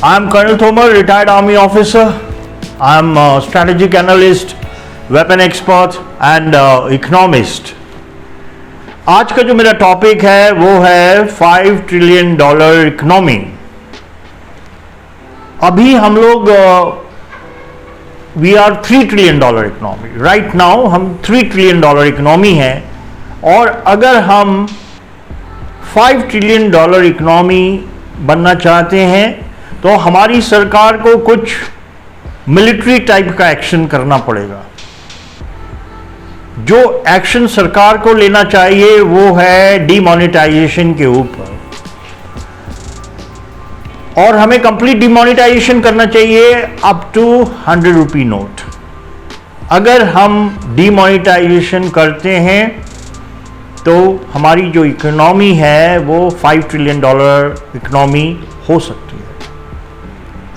I am Colonel Tomar, retired Army officer. I am a strategic analyst, weapon expert and economist. आज का जो मेरा topic है वो है $5 ट्रिलियन इकोनॉमी। अभी हम लोग we are $3 trillion economy. Right now हम $3 ट्रिलियन इकोनॉमी है, और अगर हम $5 ट्रिलियन इकोनॉमी बनना चाहते हैं तो हमारी सरकार को कुछ मिलिट्री टाइप का एक्शन करना पड़ेगा। जो एक्शन सरकार को लेना चाहिए वो है डिमोनेटाइजेशन के ऊपर, और हमें कंप्लीट डिमोनेटाइजेशन करना चाहिए अप टू 100 रुपी नोट। अगर हम डिमोनेटाइजेशन करते हैं तो हमारी जो इकोनॉमी है वो $5 ट्रिलियन इकोनॉमी हो सकती है।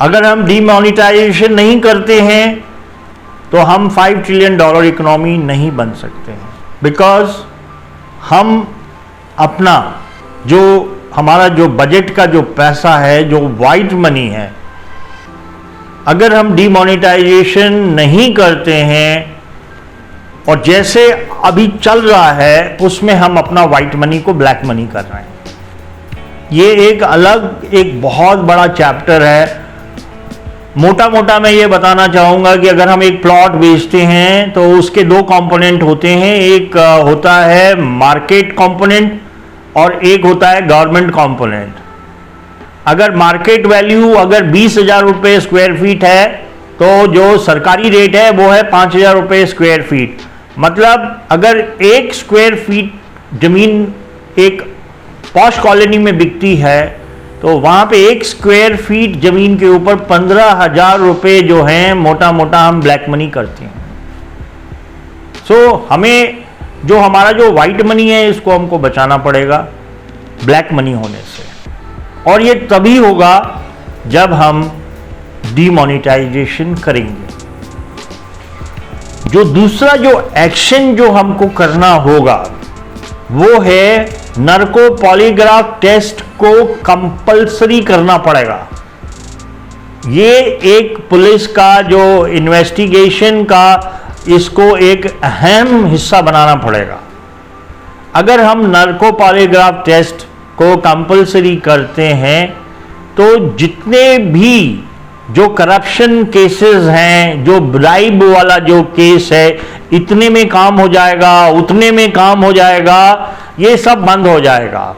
अगर हम डिमोनेटाइजेशन नहीं करते हैं तो हम $5 ट्रिलियन इकोनॉमी नहीं बन सकते हैं, बिकॉज हम अपना जो हमारा जो बजट का जो पैसा है, जो वाइट मनी है, अगर हम डिमोनेटाइजेशन नहीं करते हैं और जैसे अभी चल रहा है उसमें हम अपना वाइट मनी को ब्लैक मनी कर रहे हैं। ये एक अलग एक बहुत बड़ा चैप्टर है। मोटा मोटा मैं ये बताना चाहूँगा कि अगर हम एक प्लॉट बेचते हैं तो उसके दो कंपोनेंट होते हैं। एक होता है मार्केट कंपोनेंट और एक होता है गवर्नमेंट कंपोनेंट। अगर मार्केट वैल्यू अगर 20,000 रुपये स्क्वायर फीट है तो जो सरकारी रेट है वो है 5,000 रुपये स्क्वायर फीट। मतलब अगर 1 स्क्वायर फीट जमीन एक पॉश कॉलोनी में बिकती है तो वहाँ पे 1 स्क्वायर फीट जमीन के ऊपर 15,000 रुपये जो हैं मोटा मोटा हम ब्लैक मनी करते हैं। सो हमें जो हमारा जो वाइट मनी है इसको हमको बचाना पड़ेगा ब्लैक मनी होने से, और ये तभी होगा जब हम डिमोनेटाइजेशन करेंगे। जो दूसरा जो एक्शन जो हमको करना होगा वो है नर्को पॉलीग्राफ टेस्ट को कंपलसरी करना पड़ेगा। ये एक पुलिस का जो इन्वेस्टिगेशन का इसको एक अहम हिस्सा बनाना पड़ेगा। अगर हम नर्को पॉलीग्राफ टेस्ट को कंपलसरी करते हैं तो जितने भी जो करप्शन केसेस हैं, जो ब्राइब वाला जो केस है, इतने में काम हो जाएगा, उतने में काम हो जाएगा, ये सब बंद हो जाएगा।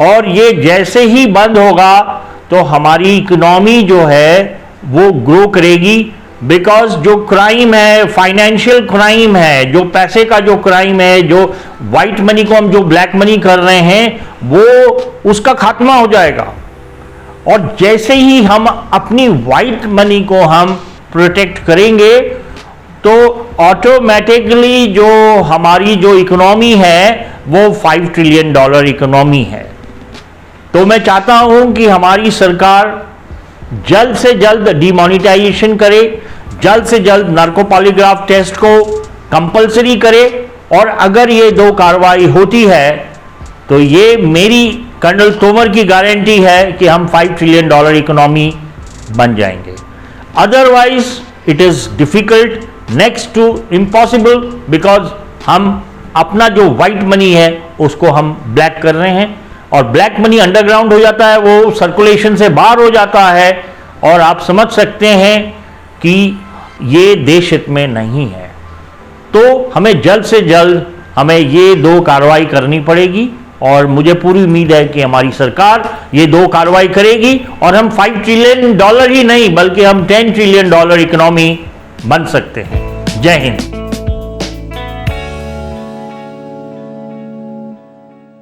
और ये जैसे ही बंद होगा तो हमारी इकोनॉमी जो है वो ग्रो करेगी। बिकॉज जो क्राइम है, फाइनेंशियल क्राइम है, जो पैसे का जो क्राइम है, जो वाइट मनी को हम जो ब्लैक मनी कर रहे हैं, वो उसका खात्मा हो जाएगा। और जैसे ही हम अपनी वाइट मनी को हम प्रोटेक्ट करेंगे तो ऑटोमेटिकली जो हमारी जो इकोनॉमी है वो $5 ट्रिलियन इकोनॉमी है। तो मैं चाहता हूं कि हमारी सरकार जल्द से जल्द डिमोनेटाइजेशन करे, जल्द से जल्द नार्को पॉलीग्राफ टेस्ट को कंपलसरी करे, और अगर ये दो कार्रवाई होती है तो ये मेरी कर्नल तोमर की गारंटी है कि हम $5 ट्रिलियन इकोनॉमी बन जाएंगे। Otherwise it is difficult, next to impossible, because हम अपना जो वाइट मनी है उसको हम ब्लैक कर रहे हैं, और ब्लैक मनी अंडरग्राउंड हो जाता है, वो सर्कुलेशन से बाहर हो जाता है, और आप समझ सकते हैं कि ये देश हित में नहीं है। तो हमें जल्द से जल्द हमें ये दो कार्रवाई करनी पड़ेगी, और मुझे पूरी उम्मीद है कि हमारी सरकार ये दो कार्रवाई करेगी और हम $5 ट्रिलियन ही नहीं बल्कि हम $10 ट्रिलियन इकोनॉमी बन सकते हैं। जय हिंद।